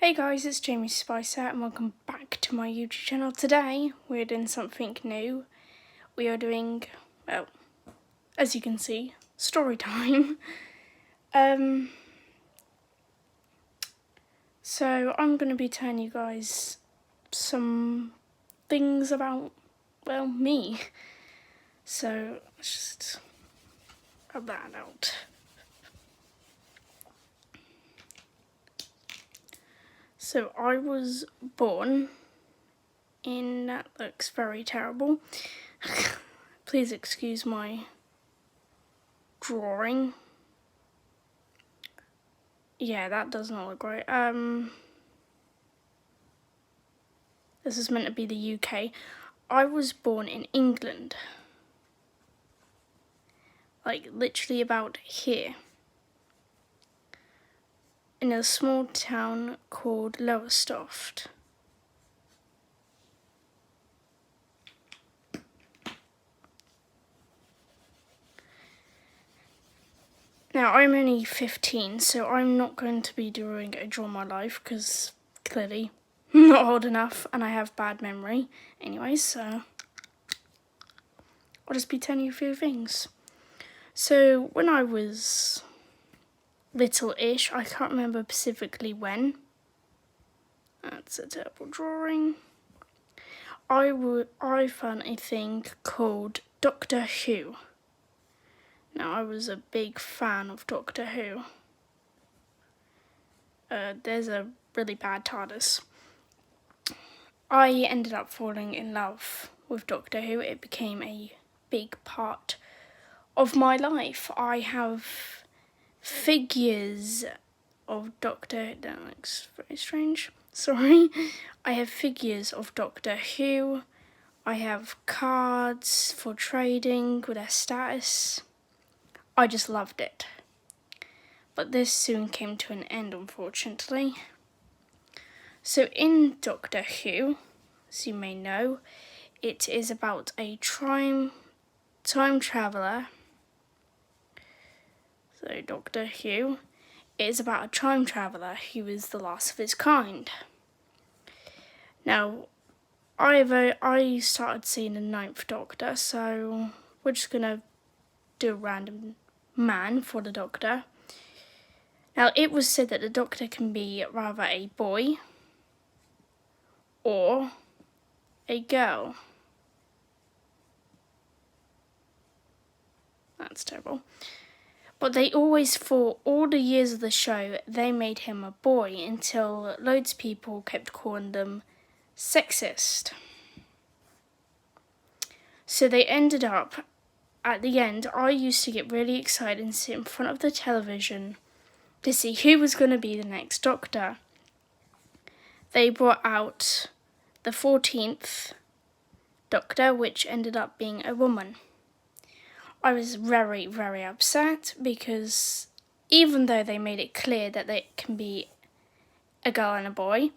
Hey guys, it's Jamie Spicer and welcome back to my YouTube channel. Today we're doing something new. We are doing, well, as you can see, story time. So I'm going to be telling you guys some things about, well, me. So let's just grab that out. So I was born in, that looks very terrible. Please excuse my drawing. Yeah, that does not look right. This is meant to be the UK. I was born in England. Like, literally about here. In a small town called Lowestoft. Now, I'm only 15, so I'm not going to be doing a Draw My Life, because clearly I'm not old enough and I have bad memory. Anyways, so I'll just be telling you a few things. So, when I was little-ish, I can't remember specifically when. That's a terrible drawing. I found a thing called Doctor Who. Now, I was a big fan of Doctor Who. There's a really bad TARDIS. I ended up falling in love with Doctor Who. It became a big part of my life. I have figures of Doctor... That looks very strange. Sorry. I have figures of Doctor Who. I have cards for trading with their status. I just loved it. But this soon came to an end, unfortunately. So in Doctor Who, as you may know, it is about a time traveller. So Doctor Who is about a time traveller who is the last of his kind. Now, I started seeing the 9th Doctor, so we're just gonna do a random man for the Doctor. Now, it was said that the Doctor can be rather a boy or a girl. That's terrible. But they always, for all the years of the show, they made him a boy until loads of people kept calling them sexist. So they ended up, at the end, I used to get really excited and sit in front of the television to see who was going to be the next Doctor. They brought out the 14th Doctor, which ended up being a woman. I was very, very upset because even though they made it clear that they can be a girl and a boy,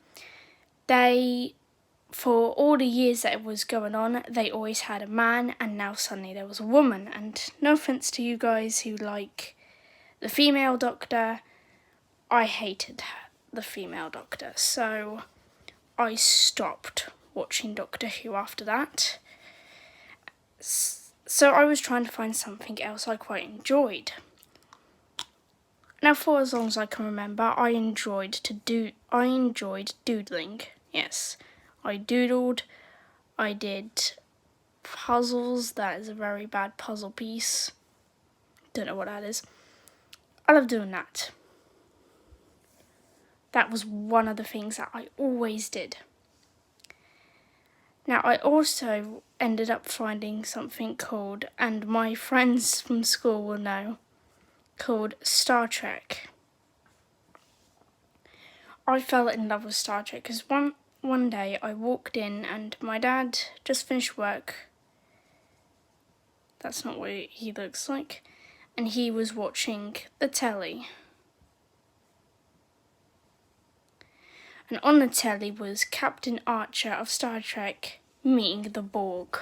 for all the years that it was going on, they always had a man, and now suddenly there was a woman. And no offence to you guys who like the female Doctor, I hated the female Doctor, so I stopped watching Doctor Who after that. So I was trying to find something else I quite enjoyed. Now, for as long as I can remember, I enjoyed doodling. Yes, I doodled. I did puzzles. That is a very bad puzzle piece. Don't know what that is. I love doing that. That was one of the things that I always did. Now, I also ended up finding something called, and my friends from school will know, called Star Trek. I fell in love with Star Trek because one day I walked in and my dad just finished work. That's not what he looks like. And he was watching the telly. And on the telly was Captain Archer of Star Trek meeting the Borg.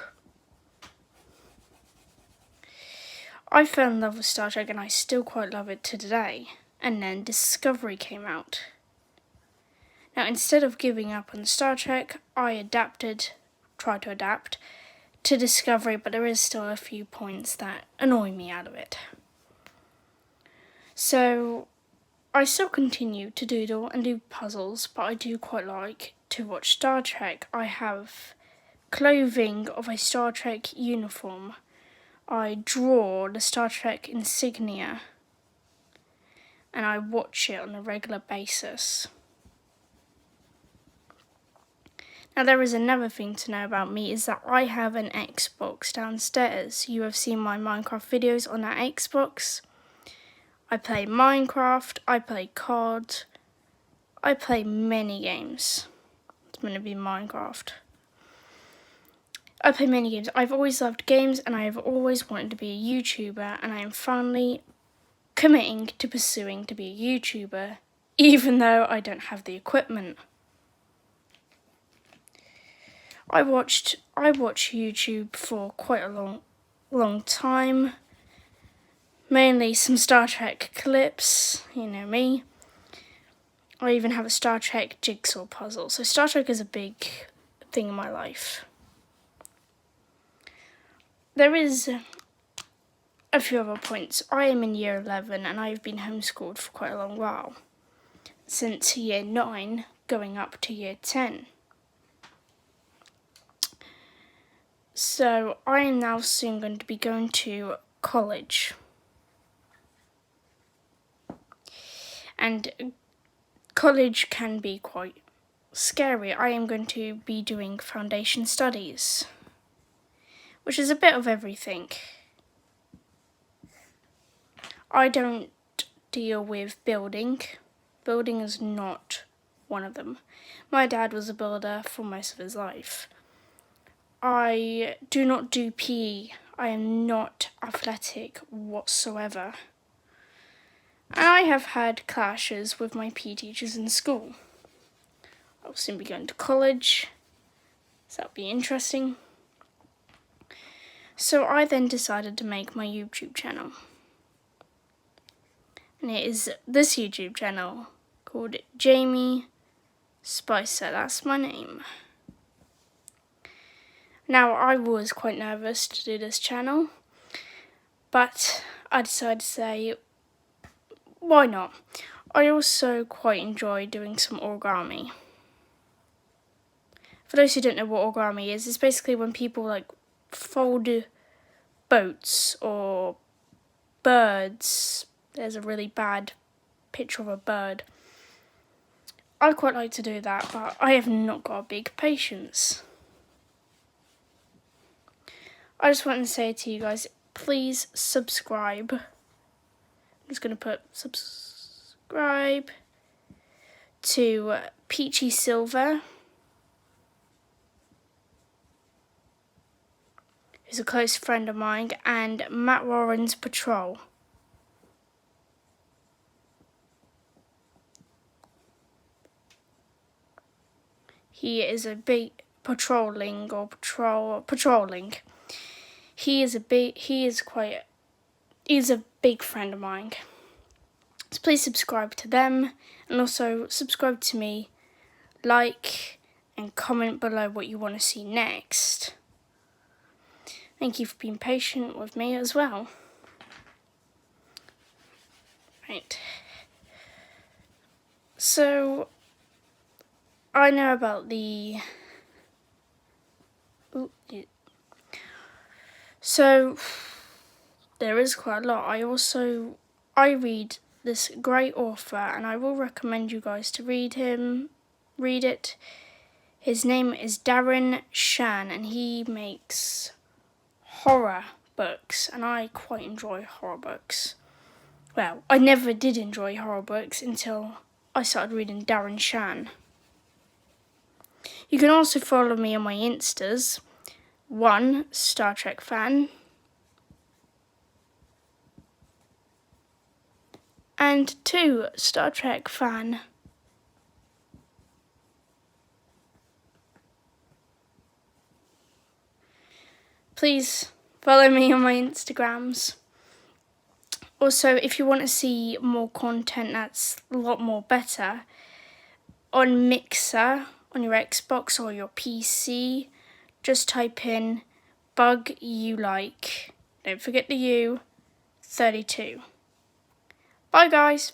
I fell in love with Star Trek and I still quite love it to today. And then Discovery came out. Now, instead of giving up on Star Trek, I tried to adapt to Discovery, but there is still a few points that annoy me out of it. So I still continue to doodle and do puzzles, but I do quite like to watch Star Trek. I have clothing of a Star Trek uniform. I draw the Star Trek insignia, and I watch it on a regular basis. Now, there is another thing to know about me, is that I have an Xbox downstairs. You have seen my Minecraft videos on that Xbox. I play Minecraft, I play COD, I play many games. It's going to be Minecraft. I play many games. I've always loved games, and I have always wanted to be a YouTuber, and I am finally committing to pursuing to be a YouTuber, even though I don't have the equipment. I watch YouTube for quite a long time. Mainly some Star Trek clips, you know me. I even have a Star Trek jigsaw puzzle. So Star Trek is a big thing in my life. There is a few other points. I am in year 11 and I've been homeschooled for quite a long while. Since year 9 going up to year 10. So I am now soon going to be going to college. And college can be quite scary. I am going to be doing foundation studies, which is a bit of everything. I don't deal with building. Building is not one of them. My dad was a builder for most of his life. I do not do PE. I am not athletic whatsoever. And I have had clashes with my PE teachers in school. I'll soon be going to college, so that'll be interesting. So I then decided to make my YouTube channel. And it is this YouTube channel called Jamie Spicer. That's my name. Now, I was quite nervous to do this channel, but I decided to say, why not? I also quite enjoy doing some origami. For those who don't know what origami is, it's basically when people fold boats or birds. There's a really bad picture of a bird. I quite like to do that, but I have not got a big patience. I just want to say to you guys, please subscribe. I'm just going to put subscribe to Peachy Silver, who's a close friend of mine, and Matt Warren's Patrol. He is a big patrolling. He's a big friend of mine. So please subscribe to them, and also subscribe to me, like and comment below what you want to see next. Thank you for being patient with me as well. Right. So I know about So there is quite a lot. I read this great author, and I will recommend you guys to read it. His name is Darren Shan, and he makes horror books, and I quite enjoy horror books. Well, I never did enjoy horror books until I started reading Darren Shan. You can also follow me on my Instas. 1, Star Trek fan. And 2, Star Trek fan. Please follow me on my Instagrams. Also, if you want to see more content that's a lot more better, on Mixer on your Xbox or your PC, just type in bug you like. Don't forget the U, 32. Bye guys.